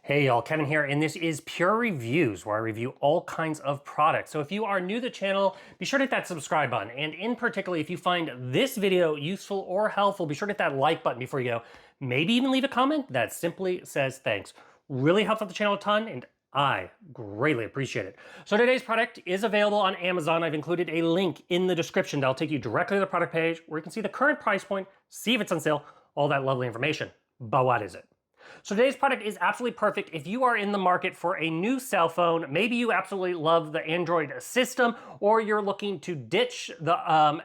Hey y'all, Kevin here, and this is Pure Reviews, where I review all kinds of products. So if you are new to the channel, be sure to hit that subscribe button. And in particular, if you find this video useful or helpful, be sure to hit that like button before you go. Maybe even leave a comment that simply says thanks. Really helps out the channel a ton, and I greatly appreciate it. So today's product is available on Amazon. I've included a link in the description that'll take you directly to the product page where you can see the current price point, see if it's on sale, all that lovely information. But what is it? So today's product is absolutely perfect if you are in the market for a new cell phone. Maybe you absolutely love the Android system, or you're looking to ditch the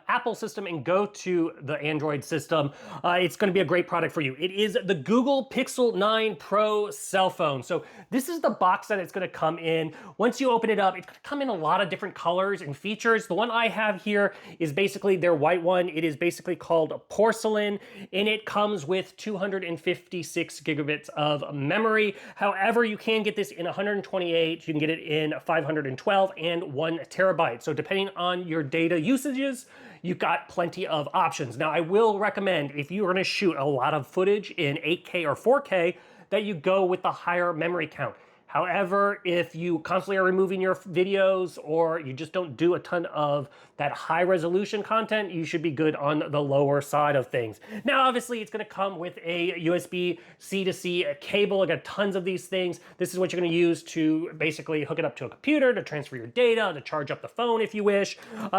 Apple system and go to the Android system. It's going to be a great product for you. It is the Google Pixel 9 Pro cell phone. So this is the box that it's going to come in. Once you open it up, it's going to come in a lot of different colors and features. The one I have here is basically their white one. It is basically called Porcelain, and it comes with 256 gigabits of memory. However, you can get this in 128, you can get it in 512 and 1 terabyte. So depending on your data usages, you've got plenty of options. Now, I will recommend if you're gonna shoot a lot of footage in 8K or 4K, that you go with the higher memory count. However, if you constantly are removing your videos or you just don't do a ton of that high resolution content, you should be good on the lower side of things. Now, obviously, it's gonna come with a USB C to C cable. I got tons of these things. This is what you're gonna use to basically hook it up to a computer, to transfer your data, to charge up the phone if you wish.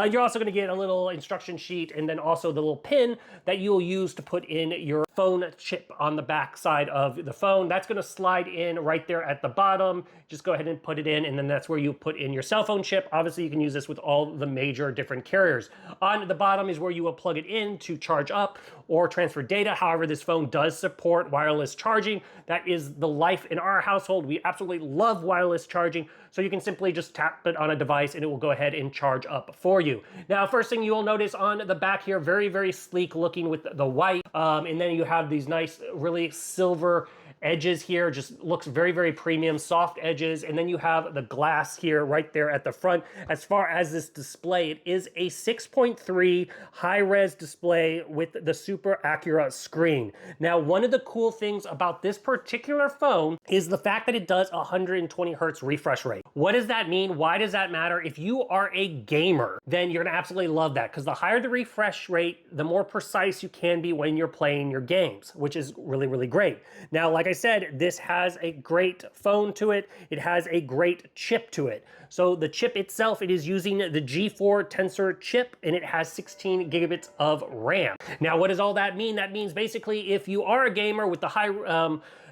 You're also gonna get a little instruction sheet and then also the little pin that you'll use to put in your phone chip on the back side of the phone. That's gonna slide in right there at the bottom. Just go ahead and put it in, and then that's where you put in your cell phone chip. Obviously, you can use this with all the major different carriers. On the bottom is where you will plug it in to charge up or transfer data. However, this phone does support wireless charging. That is the life in our household. We absolutely love wireless charging. So you can simply just tap it on a device and it will go ahead and charge up for you. Now, first thing you will notice on the back here, very, very sleek looking with the white. And then you have these nice, really silver edges here. Just looks very, very premium, soft edges. And then you have the glass here right there at the front. As far as this display, it is a 6.3 high-res display with the super accurate screen. Now, one of the cool things about this particular phone is the fact that it does 120 hertz refresh rate. What does that mean? Why does that matter? If you are a gamer, then you're gonna absolutely love that, because the higher the refresh rate, the more precise you can be when you're playing your games, which is really, really great. Now, like I said, this has a great phone to it. It has a great chip to it. So the chip itself, it is using the G4 Tensor chip, and it has 16 gigabits of RAM. Now, what does all that mean? That means basically if you are a gamer with the high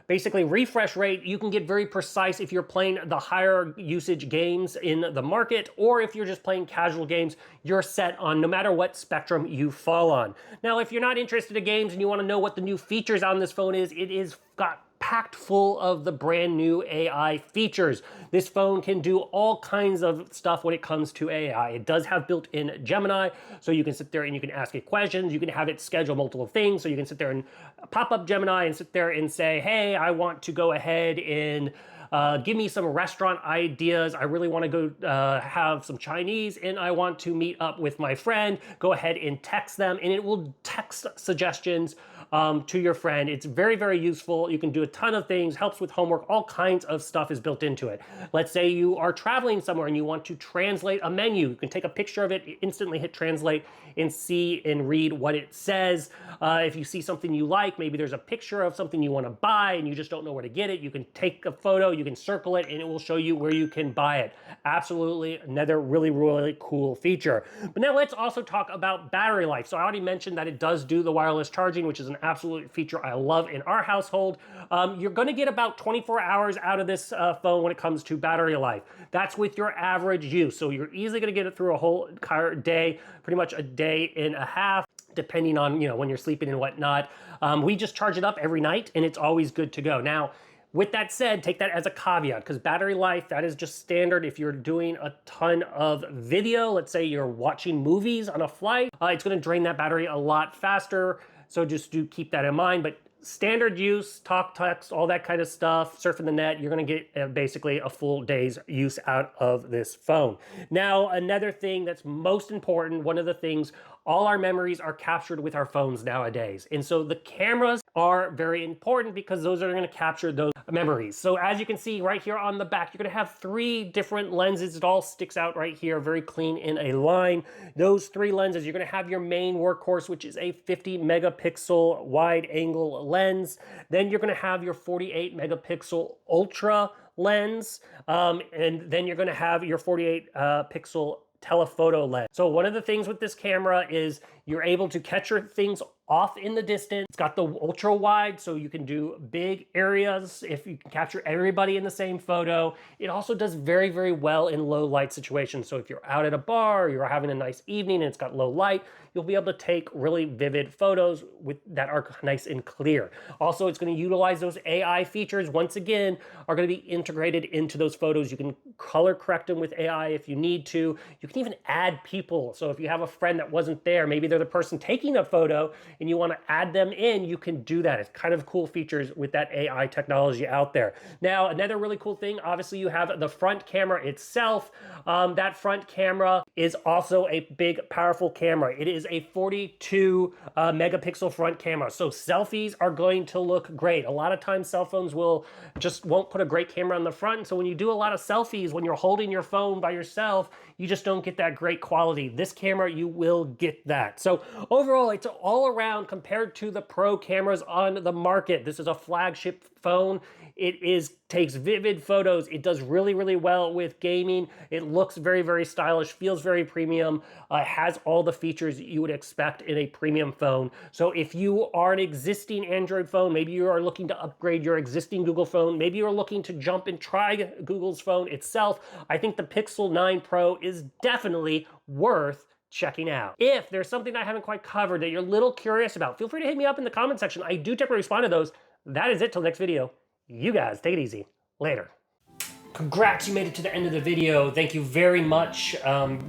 basically refresh rate, you can get very precise if you're playing the higher usage games in the market, or if you're just playing casual games, you're set on no matter what spectrum you fall on. Now, if you're not interested in games and you want to know what the new features on this phone is, it is got packed full of the brand new AI features. This phone can do all kinds of stuff when it comes to AI. It does have built-in Gemini, so you can sit there and you can ask it questions. You can have it schedule multiple things, so you can sit there and pop up Gemini and sit there and say, hey, I want to go ahead and give me some restaurant ideas. I really want to go have some Chinese, and I want to meet up with my friend. Go ahead and text them, and it will text suggestions to your friend. It's very, very useful. You can do a ton of things, helps with homework, all kinds of stuff is built into it. Let's say you are traveling somewhere and you want to translate a menu. You can take a picture of it, instantly hit translate, and see and read what it says. If you see something you like, maybe there's a picture of something you want to buy and you just don't know where to get it, you can take a photo, you can circle it, and it will show you where you can buy it. Absolutely another really, really cool feature. But now let's also talk about battery life. So I already mentioned that it does do the wireless charging, which is an absolute feature I love in our household. You're gonna get about 24 hours out of this phone when it comes to battery life. That's with your average use. So you're easily gonna get it through a whole day, pretty much a day and a half, depending on, you know, when you're sleeping and whatnot. We just charge it up every night and it's always good to go. Now, with that said, take that as a caveat, because battery life, that is just standard. If you're doing a ton of video, let's say you're watching movies on a flight, it's gonna drain that battery a lot faster. So just do keep that in mind. But standard use, talk, text, all that kind of stuff, surfing the net, you're gonna get basically a full day's use out of this phone. Now, another thing that's most important, one of the things all our memories are captured with our phones nowadays. And so the cameras are very important because those are going to capture those memories. So as you can see right here on the back, you're going to have 3 different lenses. It all sticks out right here, very clean in a line. Those 3 lenses, you're going to have your main workhorse, which is a 50 megapixel wide angle lens. Then you're going to have your 48 megapixel ultra lens. And then you're going to have your 48 pixel telephoto lens. So one of the things with this camera is you're able to capture things off in the distance. It's got the ultra wide, so you can do big areas if you can capture everybody in the same photo. It also does very, very well in low light situations. So if you're out at a bar, or you're having a nice evening and it's got low light, you'll be able to take really vivid photos that are nice and clear. Also, it's going to utilize those AI features. Once again, are going to be integrated into those photos. You can color correct them with AI if you need to. You can even add people. So if you have a friend that wasn't there, maybe they're the person taking a photo and you want to add them in, you can do that. It's kind of cool features with that AI technology out there. Now, another really cool thing, obviously you have the front camera itself. That front camera is also a big, powerful camera. It is a 42 megapixel front camera. So selfies are going to look great. A lot of times cell phones won't put a great camera on the front. So when you do a lot of selfies, when you're holding your phone by yourself, you just don't get that great quality. This camera, you will get that. So overall, it's all around compared to the Pro cameras on the market. This is a flagship phone. It takes vivid photos. It does really, really well with gaming. It looks very, very stylish, feels very premium, has all the features that you would expect in a premium phone. So if you are an existing Android phone, maybe you are looking to upgrade your existing Google phone, maybe you're looking to jump and try Google's phone itself, I think the Pixel 9 Pro is definitely worth checking out. If there's something I haven't quite covered that you're a little curious about, feel free to hit me up in the comment section. I do typically respond to those. That is it till next video. You guys take it easy. Later. Congrats, you made it to the end of the video. Thank you very much.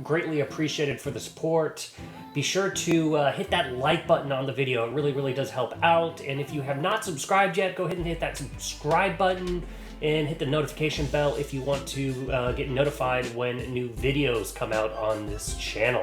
Greatly appreciated for the support. Be sure to hit that like button on the video. It really, really does help out. And if you have not subscribed yet, go ahead and hit that subscribe button and hit the notification bell if you want to get notified when new videos come out on this channel.